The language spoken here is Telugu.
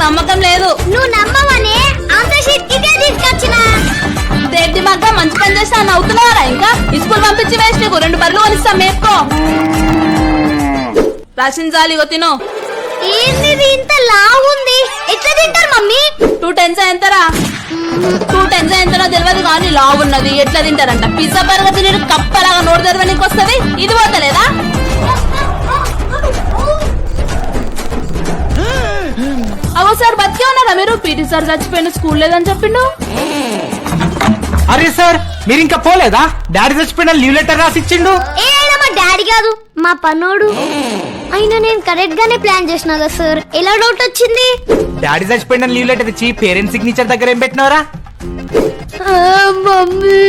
నమ్మకం లేదు. నువ్వు నమ్మవనే అంత షీట్ ఇదే తీసుకొచ్చిన. దేడ్డి మగ్గ మంచి పని చేస్తా నవ్వుతున్నారా? ఇంకా స్కూల్ పంపించి వేస్ట్. నీకు 2 బర్రెలు కొనిస్తాం మేపుకో. రచించాలి తిను. ఏంది ఇంత లావు ఉంది? ఎట్లా తింటారు మమ్మీ? 2 టెన్స్ ఎంతరా? 2 టెన్స్ ఎంతనో తెలియదు కానీ లావు ఉన్నది. ఎట్లా తింటారంట? పిజ్జా బర్గర్ తిని కప్పలాగా నోరు తెరవడానికి వస్తుంది. ఇది పోతలేదా? అవో సార్ బతికే ఉన్నారా మీరు? పీటీ సార్ చచ్చిపోయిన స్కూల్ లేదని చెప్పిండు. అరే సార్ మీరు ఇంకా పోలేదా? డాడీ చచ్చిపోయిన లీవ్ లెటర్ రాసిచ్చిండు. మా డాడీ కాదు మా పనోడు. అయినా నేను కరెక్ట్ గానే ప్లాన్ చేసినా కదా సార్. ఎలా డౌట్ వచ్చింది? డాడీ చచ్చిపోయిన లీవ్ లెటర్ ఇచ్చి పేరెంట్స్ సిగ్నేచర్ దగ్గర ఏం పెట్టినవరా? మమ్మీ